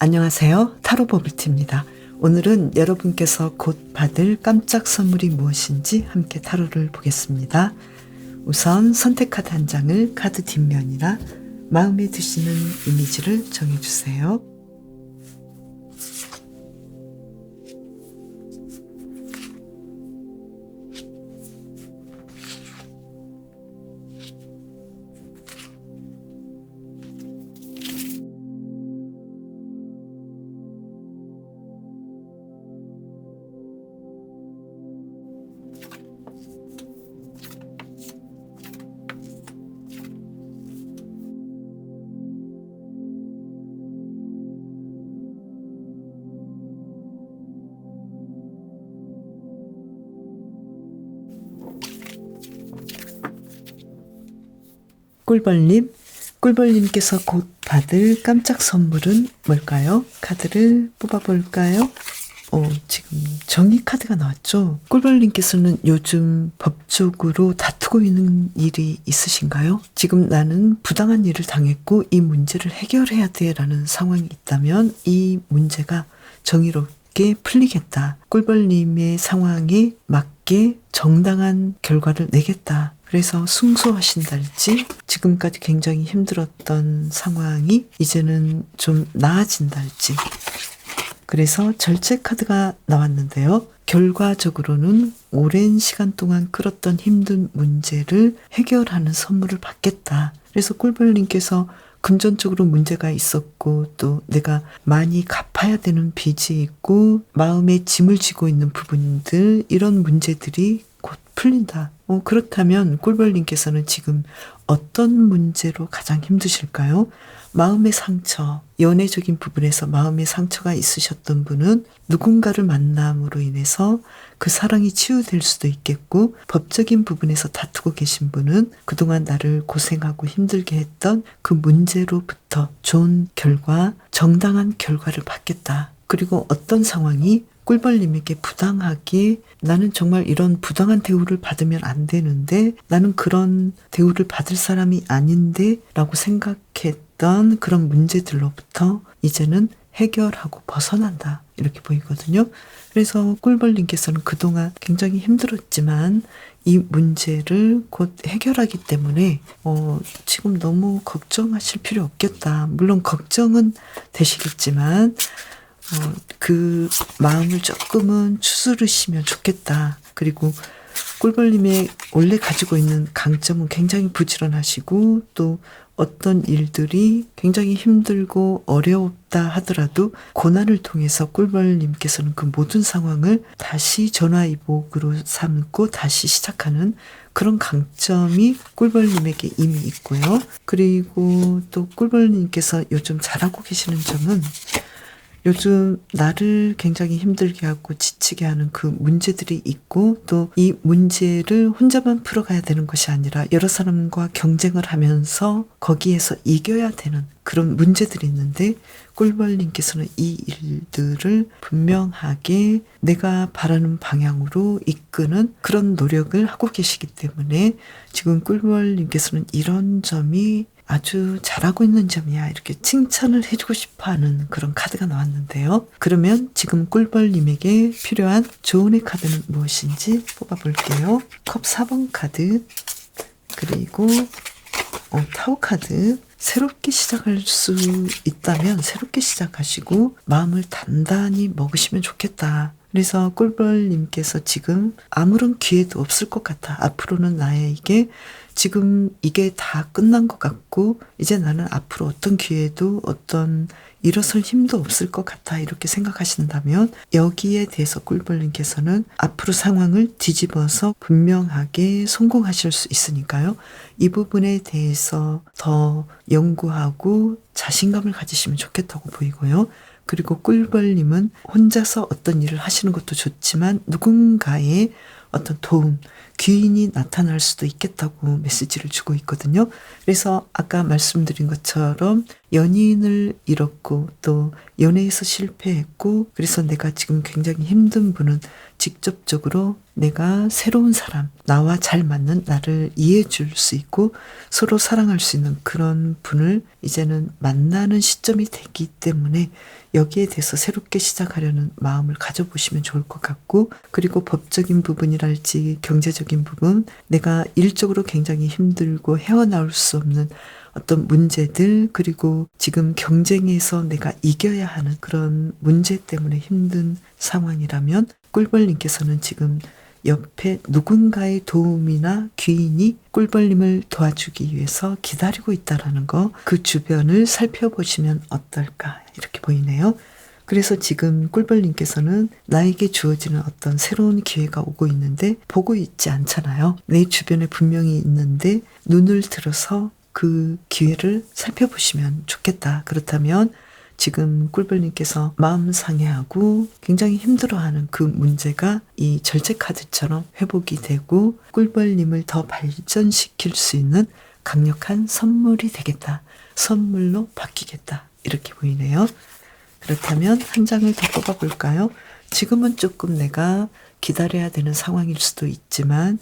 안녕하세요. 타로 버블티입니다. 오늘은 여러분께서 곧 받을 깜짝 선물이 무엇인지 함께 타로를 보겠습니다. 우선 선택 카드 한 장을 카드 뒷면이나 마음에 드시는 이미지를 정해주세요. 꿀벌님께서 곧 받을 깜짝 선물은 뭘까요? 카드를 뽑아볼까요? 지금 정의 카드가 나왔죠? 꿀벌님께서는 요즘 법적으로 다투고 있는 일이 있으신가요? 지금 나는 부당한 일을 당했고 이 문제를 해결해야 돼 라는 상황이 있다면 이 문제가 정의롭게 풀리겠다. 꿀벌님의 상황에 맞게 정당한 결과를 내겠다. 그래서 승소하신달지 지금까지 굉장히 힘들었던 상황이 이제는 좀 나아진달지. 그래서 절제 카드가 나왔는데요. 결과적으로는 오랜 시간 동안 끌었던 힘든 문제를 해결하는 선물을 받겠다. 그래서 꿀벌님께서 금전적으로 문제가 있었고 또 내가 많이 갚아야 되는 빚이 있고 마음에 짐을 지고 있는 부분들, 이런 문제들이 곧 풀린다. 그렇다면 꿀벌님께서는 지금 어떤 문제로 가장 힘드실까요? 마음의 상처, 연애적인 부분에서 마음의 상처가 있으셨던 분은 누군가를 만남으로 인해서 그 사랑이 치유될 수도 있겠고, 법적인 부분에서 다투고 계신 분은 그동안 나를 고생하고 힘들게 했던 그 문제로부터 좋은 결과, 정당한 결과를 받겠다. 그리고 어떤 상황이 꿀벌님에게 부당하게, 나는 정말 이런 부당한 대우를 받으면 안 되는데, 나는 그런 대우를 받을 사람이 아닌데 라고 생각했던 그런 문제들로부터 이제는 해결하고 벗어난다, 이렇게 보이거든요. 그래서 꿀벌님께서는 그동안 굉장히 힘들었지만 이 문제를 곧 해결하기 때문에 지금 너무 걱정하실 필요 없겠다. 물론 걱정은 되시겠지만 그 마음을 조금은 추스르시면 좋겠다. 그리고 꿀벌님의 원래 가지고 있는 강점은 굉장히 부지런하시고, 또 어떤 일들이 굉장히 힘들고 어려웠다 하더라도 고난을 통해서 꿀벌님께서는 그 모든 상황을 다시 전화위복으로 삼고 다시 시작하는 그런 강점이 꿀벌님에게 이미 있고요. 그리고 또 꿀벌님께서 요즘 잘하고 계시는 점은, 요즘 나를 굉장히 힘들게 하고 지치게 하는 그 문제들이 있고, 또 이 문제를 혼자만 풀어가야 되는 것이 아니라 여러 사람과 경쟁을 하면서 거기에서 이겨야 되는 그런 문제들이 있는데, 꿀벌님께서는 이 일들을 분명하게 내가 바라는 방향으로 이끄는 그런 노력을 하고 계시기 때문에 지금 꿀벌님께서는 이런 점이 아주 잘하고 있는 점이야, 이렇게 칭찬을 해주고 싶어하는 그런 카드가 나왔는데요. 그러면 지금 꿀벌님에게 필요한 조언의 카드는 무엇인지 뽑아볼게요. 컵 4번 카드, 그리고 타워 카드. 새롭게 시작할 수 있다면 새롭게 시작하시고 마음을 단단히 먹으시면 좋겠다. 그래서 꿀벌님께서 지금 아무런 기회도 없을 것 같아. 앞으로는 나에게 지금 이게 다 끝난 것 같고 이제 나는 앞으로 어떤 기회도 어떤 일어설 힘도 없을 것 같아, 이렇게 생각하신다면 여기에 대해서 꿀벌님께서는 앞으로 상황을 뒤집어서 분명하게 성공하실 수 있으니까요. 이 부분에 대해서 더 연구하고 자신감을 가지시면 좋겠다고 보이고요. 그리고 꿀벌님은 혼자서 어떤 일을 하시는 것도 좋지만 누군가의 어떤 도움, 귀인이 나타날 수도 있겠다고 메시지를 주고 있거든요. 그래서 아까 말씀드린 것처럼 연인을 잃었고 또 연애에서 실패했고 그래서 내가 지금 굉장히 힘든 분은 직접적으로 내가 새로운 사람, 나와 잘 맞는 나를 이해해 줄 수 있고 서로 사랑할 수 있는 그런 분을 이제는 만나는 시점이 되기 때문에 여기에 대해서 새롭게 시작하려는 마음을 가져보시면 좋을 것 같고, 그리고 법적인 부분이랄지 경제적인 부분, 내가 일적으로 굉장히 힘들고 헤어나올 수 없는 어떤 문제들, 그리고 지금 경쟁에서 내가 이겨야 하는 그런 문제 때문에 힘든 상황이라면 꿀벌님께서는 지금 옆에 누군가의 도움이나 귀인이 꿀벌님을 도와주기 위해서 기다리고 있다라는 거, 그 주변을 살펴보시면 어떨까 이렇게 보이네요. 그래서 지금 꿀벌님께서는 나에게 주어지는 어떤 새로운 기회가 오고 있는데 보고 있지 않잖아요. 내 주변에 분명히 있는데 눈을 들어서 그 기회를 살펴보시면 좋겠다. 그렇다면 지금 꿀벌님께서 마음 상해하고 굉장히 힘들어하는 그 문제가 이 절제 카드처럼 회복이 되고 꿀벌님을 더 발전시킬 수 있는 강력한 선물이 되겠다. 선물로 바뀌겠다. 이렇게 보이네요. 그렇다면 한 장을 더 뽑아볼까요? 지금은 조금 내가 기다려야 되는 상황일 수도 있지만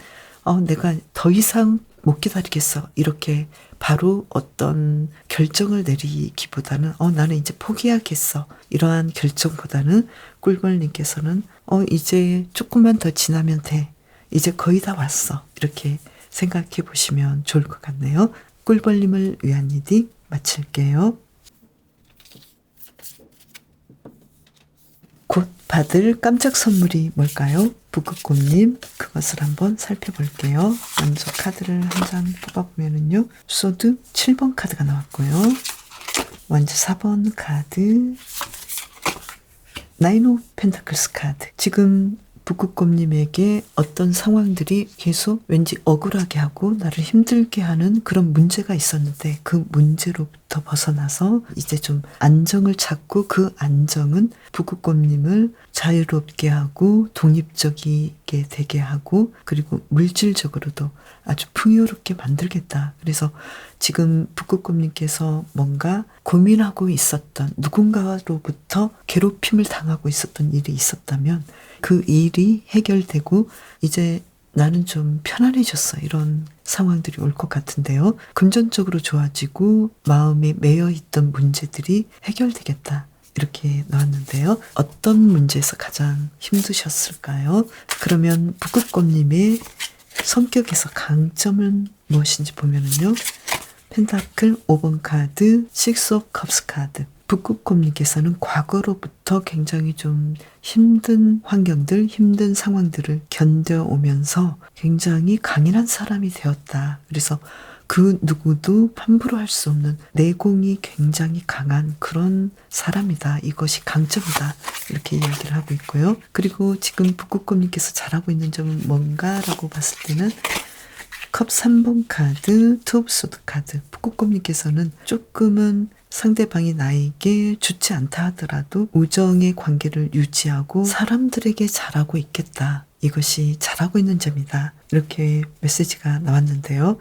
내가 더 이상 못 기다리겠어. 이렇게 바로 어떤 결정을 내리기보다는 나는 이제 포기하겠어. 이러한 결정보다는 꿀벌님께서는 이제 조금만 더 지나면 돼. 이제 거의 다 왔어. 이렇게 생각해 보시면 좋을 것 같네요. 꿀벌님을 위한 리딩 마칠게요. 곧 받을 깜짝 선물이 뭘까요? 북극곰님, 그것을 한번 살펴볼게요. 먼저 카드를 한 장 뽑아보면은요, 소드 7번 카드가 나왔고요. 먼저 4번 카드, 나인 오브 펜타클스 카드. 지금 북극곰님에게 어떤 상황들이 계속 왠지 억울하게 하고 나를 힘들게 하는 그런 문제가 있었는데 그 문제로부터 벗어나서 이제 좀 안정을 찾고 그 안정은 북극곰님을 자유롭게 하고 독립적이게 되게 하고 그리고 물질적으로도 아주 풍요롭게 만들겠다. 그래서 지금 북극곰님께서 뭔가 고민하고 있었던 누군가로부터 괴롭힘을 당하고 있었던 일이 있었다면 그 일이 해결되고 이제 나는 좀 편안해졌어. 이런 상황들이 올 것 같은데요. 금전적으로 좋아지고 마음에 매여 있던 문제들이 해결되겠다. 이렇게 나왔는데요. 어떤 문제에서 가장 힘드셨을까요? 그러면 북극곰님의 성격에서 강점은 무엇인지 보면은요. 펜타클 5번 카드, 식스 오브 컵스 카드. 북극곰님께서는 과거로부터 굉장히 좀 힘든 환경들, 힘든 상황들을 견뎌오면서 굉장히 강인한 사람이 되었다. 그래서 그 누구도 함부로 할 수 없는 내공이 굉장히 강한 그런 사람이다. 이것이 강점이다. 이렇게 이야기를 하고 있고요. 그리고 지금 북극곰님께서 잘하고 있는 점은 뭔가라고 봤을 때는 컵 3번 카드, 투 오브 소드 카드. 북극곰님께서는 조금은 상대방이 나에게 좋지 않다 하더라도 우정의 관계를 유지하고 사람들에게 잘하고 있겠다. 이것이 잘하고 있는 점이다. 이렇게 메시지가 나왔는데요.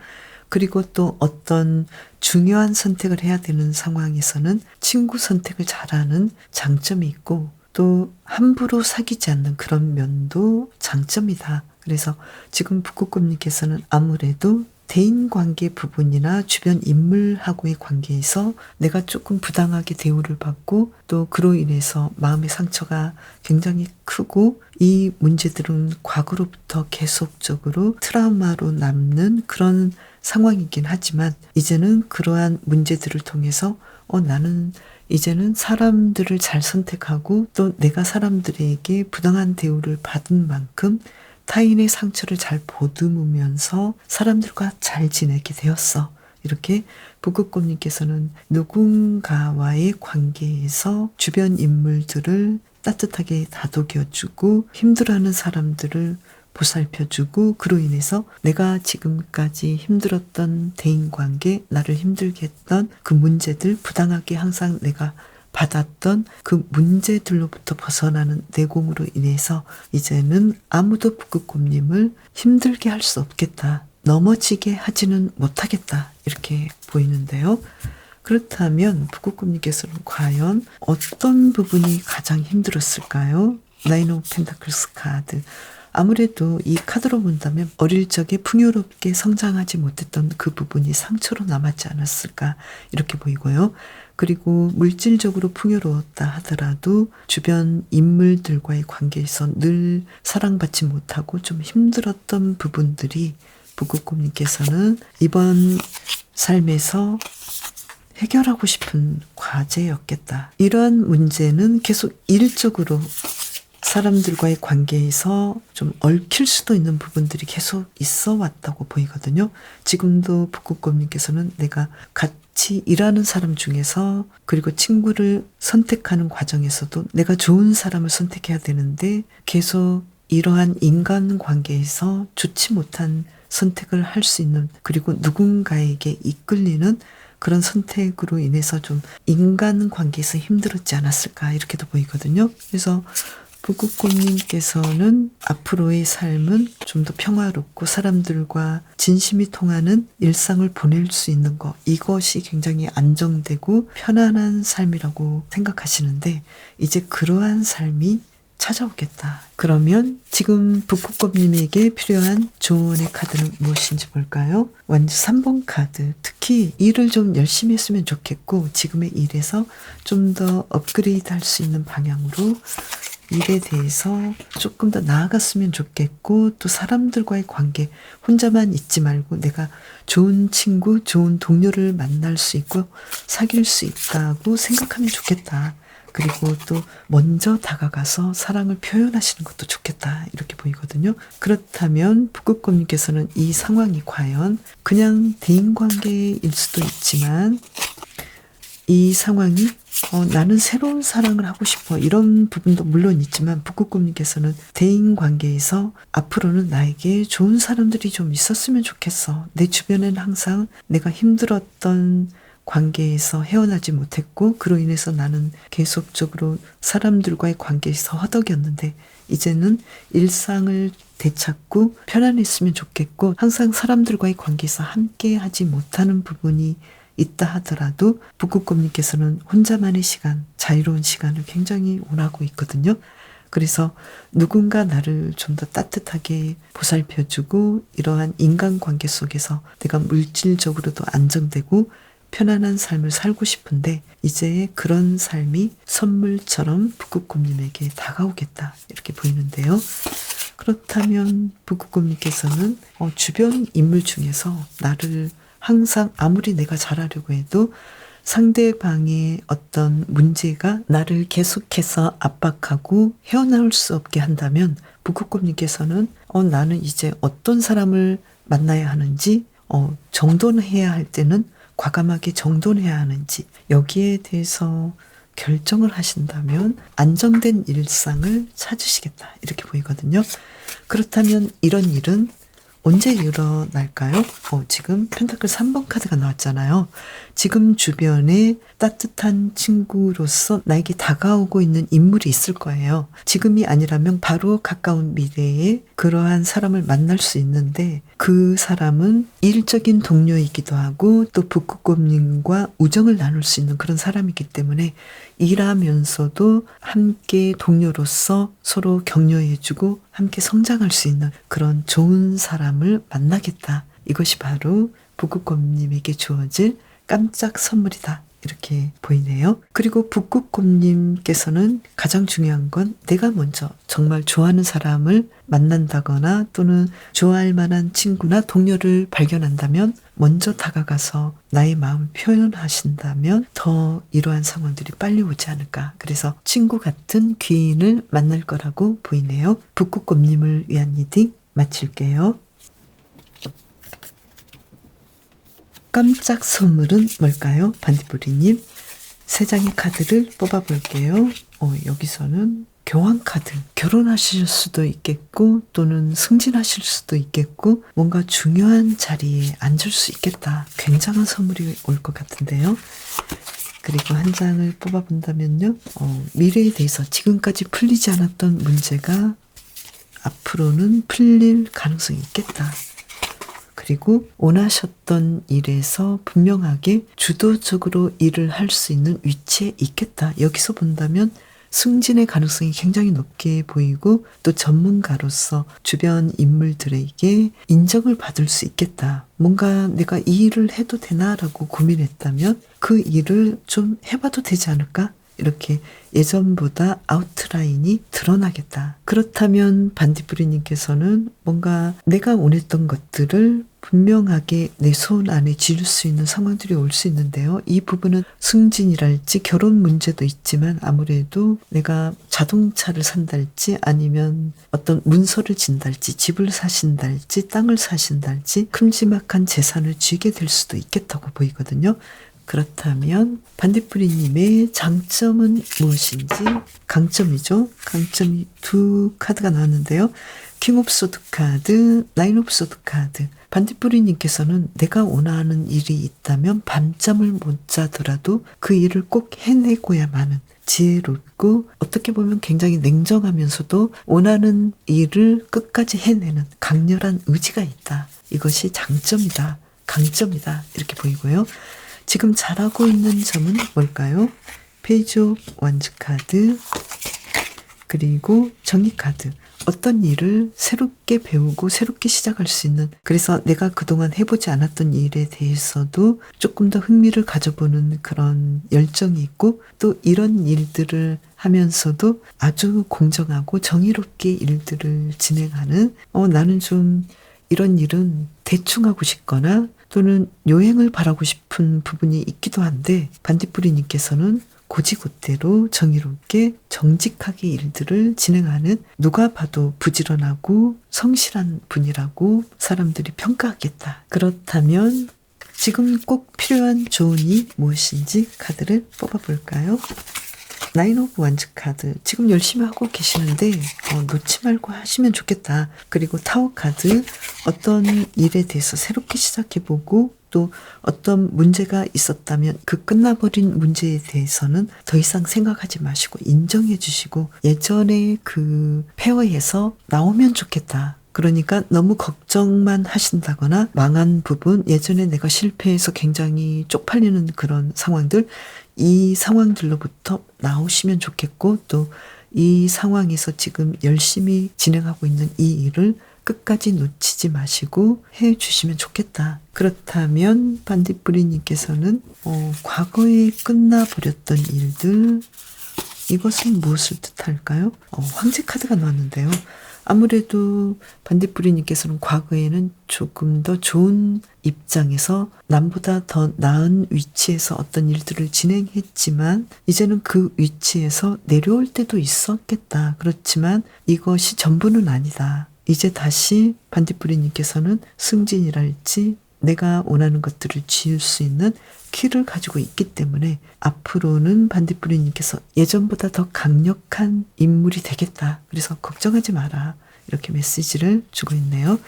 그리고 또 어떤 중요한 선택을 해야 되는 상황에서는 친구 선택을 잘하는 장점이 있고 또 함부로 사귀지 않는 그런 면도 장점이다. 그래서 지금 북극곰님께서는 아무래도 대인관계 부분이나 주변 인물하고의 관계에서 내가 조금 부당하게 대우를 받고 또 그로 인해서 마음의 상처가 굉장히 크고 이 문제들은 과거로부터 계속적으로 트라우마로 남는 그런 상황이긴 하지만 이제는 그러한 문제들을 통해서 나는 이제는 사람들을 잘 선택하고 또 내가 사람들에게 부당한 대우를 받은 만큼 타인의 상처를 잘 보듬으면서 사람들과 잘 지내게 되었어. 이렇게 북극곰님께서는 누군가와의 관계에서 주변 인물들을 따뜻하게 다독여주고 힘들어하는 사람들을 보살펴주고 그로 인해서 내가 지금까지 힘들었던 대인관계, 나를 힘들게 했던 그 문제들 부당하게 항상 내가 받았던 그 문제들로부터 벗어나는 내공으로 인해서 이제는 아무도 북극곰님을 힘들게 할 수 없겠다. 넘어지게 하지는 못하겠다. 이렇게 보이는데요. 그렇다면 북극곰님께서는 과연 어떤 부분이 가장 힘들었을까요? 나인 오브 펜타클스 카드. 아무래도 이 카드로 본다면 어릴 적에 풍요롭게 성장하지 못했던 그 부분이 상처로 남았지 않았을까 이렇게 보이고요. 그리고 물질적으로 풍요로웠다 하더라도 주변 인물들과의 관계에서 늘 사랑받지 못하고 좀 힘들었던 부분들이 북극곰님께서는 이번 삶에서 해결하고 싶은 과제였겠다. 이러한 문제는 계속 일적으로 사람들과의 관계에서 좀 얽힐 수도 있는 부분들이 계속 있어 왔다고 보이거든요. 지금도 북극곰님께서는 내가 같이 일하는 사람 중에서 그리고 친구를 선택하는 과정에서도 내가 좋은 사람을 선택해야 되는데 계속 이러한 인간관계에서 좋지 못한 선택을 할 수 있는 그리고 누군가에게 이끌리는 그런 선택으로 인해서 좀 인간관계에서 힘들었지 않았을까 이렇게도 보이거든요. 그래서 북극곰님께서는 앞으로의 삶은 좀 더 평화롭고 사람들과 진심이 통하는 일상을 보낼 수 있는 것, 이것이 굉장히 안정되고 편안한 삶이라고 생각하시는데 이제 그러한 삶이 찾아오겠다. 그러면 지금 북극곰님에게 필요한 조언의 카드는 무엇인지 볼까요? 완전 3번 카드. 특히 일을 좀 열심히 했으면 좋겠고 지금의 일에서 좀 더 업그레이드 할 수 있는 방향으로 일에 대해서 조금 더 나아갔으면 좋겠고 또 사람들과의 관계 혼자만 있지 말고 내가 좋은 친구, 좋은 동료를 만날 수 있고 사귈 수 있다고 생각하면 좋겠다. 그리고 또 먼저 다가가서 사랑을 표현하시는 것도 좋겠다 이렇게 보이거든요. 그렇다면 북극곰님께서는 이 상황이 과연 그냥 대인관계일 수도 있지만 이 상황이 나는 새로운 사랑을 하고 싶어 이런 부분도 물론 있지만 북극곰님께서는 대인관계에서 앞으로는 나에게 좋은 사람들이 좀 있었으면 좋겠어. 내 주변에는 항상 내가 힘들었던 관계에서 헤어나지 못했고 그로 인해서 나는 계속적으로 사람들과의 관계에서 허덕였는데 이제는 일상을 되찾고 편안했으면 좋겠고 항상 사람들과의 관계에서 함께 하지 못하는 부분이 있다 하더라도 북극곰님께서는 혼자만의 시간, 자유로운 시간을 굉장히 원하고 있거든요. 그래서 누군가 나를 좀 더 따뜻하게 보살펴주고 이러한 인간관계 속에서 내가 물질적으로도 안정되고 편안한 삶을 살고 싶은데 이제 그런 삶이 선물처럼 북극곰님에게 다가오겠다 이렇게 보이는데요. 그렇다면 북극곰님께서는 주변 인물 중에서 나를 항상 아무리 내가 잘하려고 해도 상대방의 어떤 문제가 나를 계속해서 압박하고 헤어나올 수 없게 한다면 북극곰님께서는 나는 이제 어떤 사람을 만나야 하는지 정돈해야 할 때는 과감하게 정돈해야 하는지 여기에 대해서 결정을 하신다면 안정된 일상을 찾으시겠다 이렇게 보이거든요. 그렇다면 이런 일은 언제 일어날까요? 지금 펜타클 3번 카드가 나왔잖아요. 지금 주변에 따뜻한 친구로서 나에게 다가오고 있는 인물이 있을 거예요. 지금이 아니라면 바로 가까운 미래에 그러한 사람을 만날 수 있는데 그 사람은 일적인 동료이기도 하고 또 북극곰님과 우정을 나눌 수 있는 그런 사람이기 때문에 일하면서도 함께 동료로서 서로 격려해주고 함께 성장할 수 있는 그런 좋은 사람을 만나겠다. 이것이 바로 북극곰님에게 주어질 깜짝 선물이다. 이렇게 보이네요. 그리고 북극곰님께서는 가장 중요한 건 내가 먼저 정말 좋아하는 사람을 만난다거나 또는 좋아할 만한 친구나 동료를 발견한다면 먼저 다가가서 나의 마음을 표현하신다면 더 이러한 상황들이 빨리 오지 않을까. 그래서 친구 같은 귀인을 만날 거라고 보이네요. 북극곰님을 위한 리딩 마칠게요. 깜짝 선물은 뭘까요? 반딧불이님. 3장의 카드를 뽑아볼게요. 여기서는 교환 카드. 결혼하실 수도 있겠고 또는 승진하실 수도 있겠고 뭔가 중요한 자리에 앉을 수 있겠다. 굉장한 선물이 올 것 같은데요. 그리고 한 장을 뽑아본다면요. 미래에 대해서 지금까지 풀리지 않았던 문제가 앞으로는 풀릴 가능성이 있겠다. 그리고 원하셨던 일에서 분명하게 주도적으로 일을 할 수 있는 위치에 있겠다. 여기서 본다면 승진의 가능성이 굉장히 높게 보이고 또 전문가로서 주변 인물들에게 인정을 받을 수 있겠다. 뭔가 내가 이 일을 해도 되나라고 고민했다면 그 일을 좀 해봐도 되지 않을까? 이렇게 예전보다 아웃라인이 드러나겠다. 그렇다면 반딧불이님께서는 뭔가 내가 원했던 것들을 분명하게 내 손 안에 쥐를 수 있는 상황들이 올 수 있는데요. 이 부분은 승진이랄지 결혼 문제도 있지만 아무래도 내가 자동차를 산달지 아니면 어떤 문서를 진달지 집을 사신달지 땅을 사신달지 큼지막한 재산을 쥐게 될 수도 있겠다고 보이거든요. 그렇다면 반딧불이님의 장점은 무엇인지 강점이죠. 강점이 두 카드가 나왔는데요. 킹 오브 소드 카드, 나인 오브 소드 카드. 반딧불이님께서는 내가 원하는 일이 있다면 밤잠을 못 자더라도 그 일을 꼭 해내고야만은 지혜롭고 어떻게 보면 굉장히 냉정하면서도 원하는 일을 끝까지 해내는 강렬한 의지가 있다. 이것이 장점이다. 강점이다. 이렇게 보이고요. 지금 잘하고 있는 점은 뭘까요? 페이지 오브 원즈 카드, 그리고 정의 카드. 어떤 일을 새롭게 배우고 새롭게 시작할 수 있는, 그래서 내가 그동안 해보지 않았던 일에 대해서도 조금 더 흥미를 가져보는 그런 열정이 있고, 또 이런 일들을 하면서도 아주 공정하고 정의롭게 일들을 진행하는, 나는 좀 이런 일은 대충 하고 싶거나 또는 요행을 바라고 싶은 부분이 있기도 한데, 반딧불이님께서는 고지곳대로 정의롭게 정직하게 일들을 진행하는, 누가 봐도 부지런하고 성실한 분이라고 사람들이 평가하겠다. 그렇다면 지금 꼭 필요한 조언이 무엇인지 카드를 뽑아볼까요? 나인 오브 원즈 카드. 지금 열심히 하고 계시는데 놓지 말고 하시면 좋겠다. 그리고 타워 카드. 어떤 일에 대해서 새롭게 시작해보고 또 어떤 문제가 있었다면 그 끝나버린 문제에 대해서는 더 이상 생각하지 마시고 인정해 주시고 예전에 그 페어에서 나오면 좋겠다. 그러니까 너무 걱정만 하신다거나 망한 부분, 예전에 내가 실패해서 굉장히 쪽팔리는 그런 상황들, 이 상황들로부터 나오시면 좋겠고, 또 이 상황에서 지금 열심히 진행하고 있는 이 일을 끝까지 놓치지 마시고 해 주시면 좋겠다. 그렇다면 반딧불이님께서는 과거에 끝나버렸던 일들, 이것은 무엇을 뜻할까요? 황제 카드가 나왔는데요. 아무래도 반딧불이님께서는 과거에는 조금 더 좋은 입장에서 남보다 더 나은 위치에서 어떤 일들을 진행했지만 이제는 그 위치에서 내려올 때도 있었겠다. 그렇지만 이것이 전부는 아니다. 이제 다시 반딧불이님께서는 승진이랄지 내가 원하는 것들을 지을 수 있는 키를 가지고 있기 때문에 앞으로는 반딧불이님께서 예전보다 더 강력한 인물이 되겠다. 그래서 걱정하지 마라. 이렇게 메시지를 주고 있네요.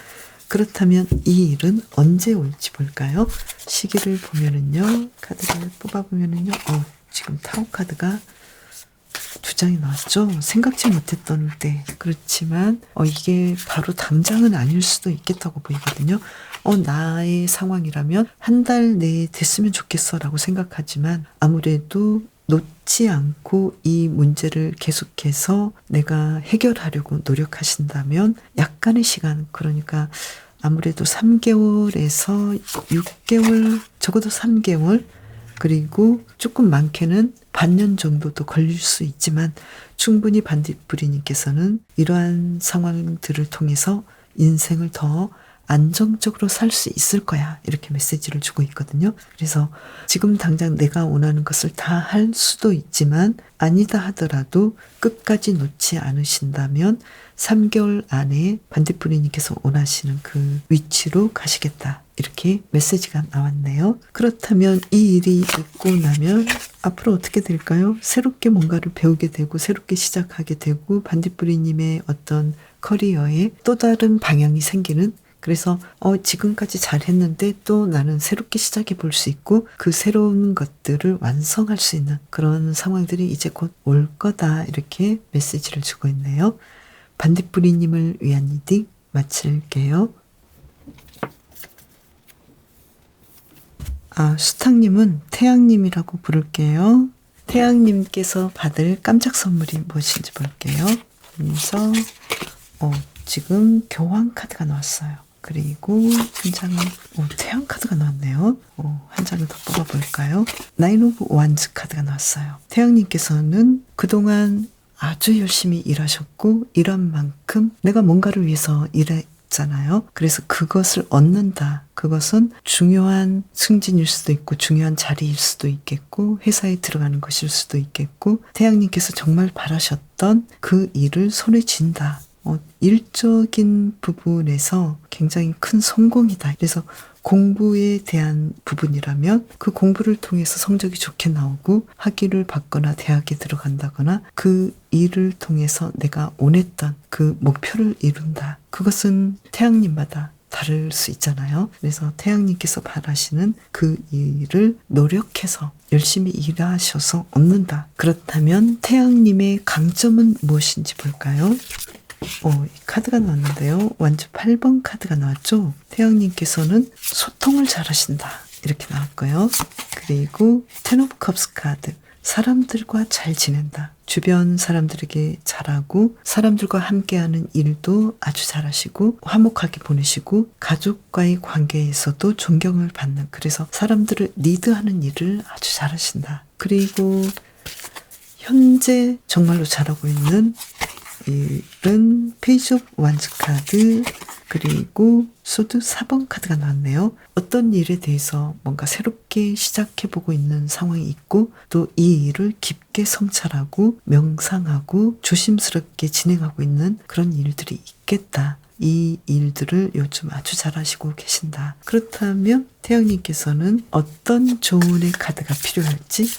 그렇다면 이 일은 언제 올지 볼까요? 시기를 보면은요. 카드를 뽑아보면은요. 지금 타워 카드가 두 장이 나왔죠. 생각지 못했던 때. 그렇지만 이게 바로 당장은 아닐 수도 있겠다고 보이거든요. 나의 상황이라면 한 달 내에 됐으면 좋겠어 라고 생각하지만 아무래도 놓지 않고 이 문제를 계속해서 내가 해결하려고 노력하신다면 약간의 시간, 그러니까 아무래도 3개월에서 6개월, 적어도 3개월, 그리고 조금 많게는 반년 정도도 걸릴 수 있지만 충분히 반딧불이님께서는 이러한 상황들을 통해서 인생을 더 안정적으로 살 수 있을 거야. 이렇게 메시지를 주고 있거든요. 그래서 지금 당장 내가 원하는 것을 다 할 수도 있지만 아니다 하더라도 끝까지 놓지 않으신다면 3개월 안에 반딧불이님께서 원하시는 그 위치로 가시겠다. 이렇게 메시지가 나왔네요. 그렇다면 이 일이 있고 나면 앞으로 어떻게 될까요? 새롭게 뭔가를 배우게 되고 새롭게 시작하게 되고 반딧불이님의 어떤 커리어에 또 다른 방향이 생기는, 그래서 지금까지 잘했는데 또 나는 새롭게 시작해 볼 수 있고 그 새로운 것들을 완성할 수 있는 그런 상황들이 이제 곧 올 거다. 이렇게 메시지를 주고 있네요. 반딧불이님을 위한 리딩 마칠게요. 수탁님은 태양님이라고 부를게요. 태양님께서 받을 깜짝 선물이 무엇인지 볼게요. 그래서 지금 교황 카드가 나왔어요. 그리고 한 장은 태양 카드가 나왔네요. 한 장을 더 뽑아볼까요? 나인 오브 완즈 카드가 나왔어요. 태양님께서는 그동안 아주 열심히 일하셨고 일한 만큼 내가 뭔가를 위해서 일했잖아요. 그래서 그것을 얻는다. 그것은 중요한 승진일 수도 있고 중요한 자리일 수도 있겠고 회사에 들어가는 것일 수도 있겠고 태양님께서 정말 바라셨던 그 일을 손에 쥔다. 일적인 부분에서 굉장히 큰 성공이다. 그래서 공부에 대한 부분이라면 그 공부를 통해서 성적이 좋게 나오고 학위를 받거나 대학에 들어간다거나 그 일을 통해서 내가 원했던 그 목표를 이룬다. 그것은 태양님마다 다를 수 있잖아요. 그래서 태양님께서 바라시는 그 일을 노력해서 열심히 일하셔서 얻는다. 그렇다면 태양님의 강점은 무엇인지 볼까요? 이 카드가 나왔는데요. 완주 8번 카드가 나왔죠. 태양님께서는 소통을 잘하신다. 이렇게 나왔고요. 그리고 텐 오브 컵스 카드. 사람들과 잘 지낸다. 주변 사람들에게 잘하고 사람들과 함께하는 일도 아주 잘하시고 화목하게 보내시고 가족과의 관계에서도 존경을 받는 그래서 사람들을 리드하는 일을 아주 잘하신다. 그리고 현재 정말로 잘하고 있는 일은 페이지 오브 완즈 카드 그리고 소드 4번 카드가 나왔네요. 어떤 일에 대해서 뭔가 새롭게 시작해보고 있는 상황이 있고 또 이 일을 깊게 성찰하고 명상하고 조심스럽게 진행하고 있는 그런 일들이 있겠다. 이 일들을 요즘 아주 잘하시고 계신다. 그렇다면 태양님께서는 어떤 조언의 카드가 필요할지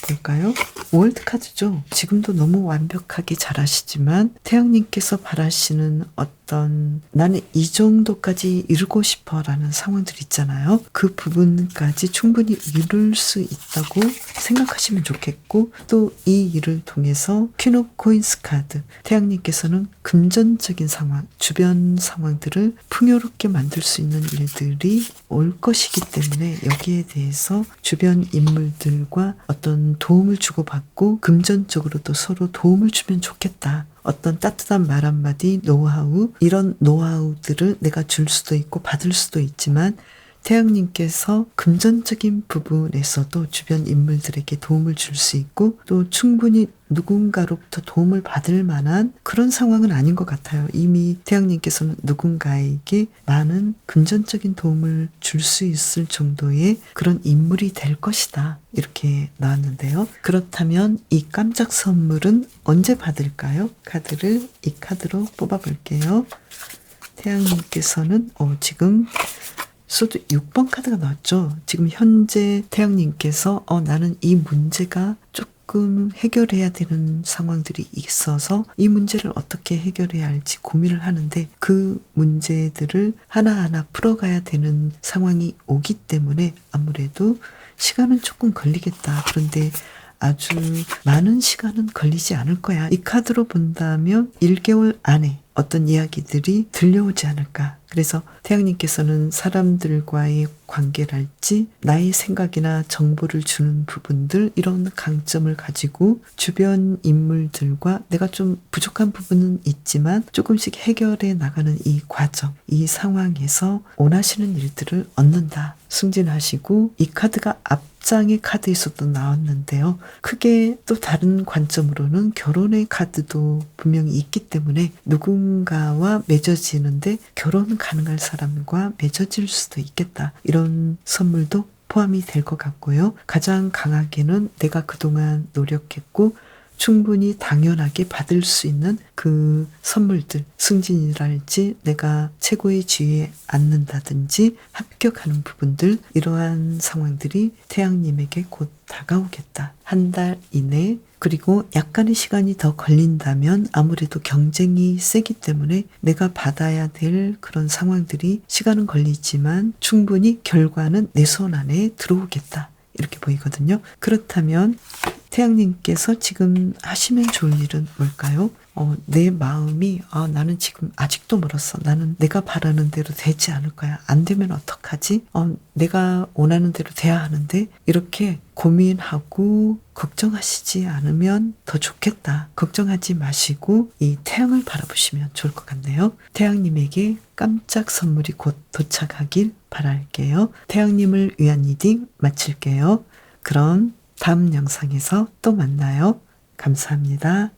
볼까요? 월드 카드죠. 지금도 너무 완벽하게 잘하시지만 태양님께서 바라시는 어떤 나는 이 정도까지 이루고 싶어 라는 상황들 있잖아요. 그 부분까지 충분히 이룰 수 있다고 생각하시면 좋겠고 또 이 일을 통해서 퀸 오브 코인스 카드 태양님께서는 금전적인 상황 주변 상황들을 풍요롭게 만들 수 있는 일들이 올 것이기 때문에 여기에 대해서 주변 인물들과 어떤 도움을 주고받고 금전적으로도 서로 도움을 주면 좋겠다. 어떤 따뜻한 말 한마디, 노하우 이런 노하우들을 내가 줄 수도 있고 받을 수도 있지만 태양님께서 금전적인 부분에서도 주변 인물들에게 도움을 줄 수 있고 또 충분히 누군가로부터 도움을 받을 만한 그런 상황은 아닌 것 같아요. 이미 태양님께서는 누군가에게 많은 금전적인 도움을 줄 수 있을 정도의 그런 인물이 될 것이다. 이렇게 나왔는데요. 그렇다면 이 깜짝 선물은 언제 받을까요? 카드를 이 카드로 뽑아볼게요. 태양님께서는 지금 소드 6번 카드가 나왔죠. 지금 현재 태양님께서 나는 이 문제가 조금 해결해야 되는 상황들이 있어서 이 문제를 어떻게 해결해야 할지 고민을 하는데 그 문제들을 하나하나 풀어가야 되는 상황이 오기 때문에 아무래도 시간은 조금 걸리겠다. 그런데 아주 많은 시간은 걸리지 않을 거야. 이 카드로 본다면 1개월 안에 어떤 이야기들이 들려오지 않을까. 그래서 태양님께서는 사람들과의 관계랄지 나의 생각이나 정보를 주는 부분들 이런 강점을 가지고 주변 인물들과 내가 좀 부족한 부분은 있지만 조금씩 해결해 나가는 이 과정, 이 상황에서 원하시는 일들을 얻는다. 승진하시고 이 카드가 앞장의 카드에서도 나왔는데요. 크게 또 다른 관점으로는 결혼의 카드도 분명히 있기 때문에 누군가와 맺어지는데 결혼 가능할 사람과 맺어질 수도 있겠다. 이런 선물도 포함이 될 것 같고요. 가장 강하게는 내가 그동안 노력했고 충분히 당연하게 받을 수 있는 그 선물들, 승진이랄지 내가 최고의 지위에 앉는다든지 합격하는 부분들 이러한 상황들이 태양님에게 곧 다가오겠다. 한 달 이내 그리고 약간의 시간이 더 걸린다면 아무래도 경쟁이 세기 때문에 내가 받아야 될 그런 상황들이 시간은 걸리지만 충분히 결과는 내 손 안에 들어오겠다. 이렇게 보이거든요. 그렇다면 태양님께서 지금 하시면 좋을 일은 뭘까요? 내 마음이 나는 지금 아직도 멀었어. 나는 내가 바라는 대로 되지 않을 거야. 안 되면 어떡하지? 내가 원하는 대로 돼야 하는데 이렇게 고민하고 걱정하시지 않으면 더 좋겠다. 걱정하지 마시고 이 태양을 바라보시면 좋을 것 같네요. 태양님에게 깜짝 선물이 곧 도착하길 바랄게요. 태양님을 위한 리딩 마칠게요. 그럼 다음 영상에서 또 만나요. 감사합니다.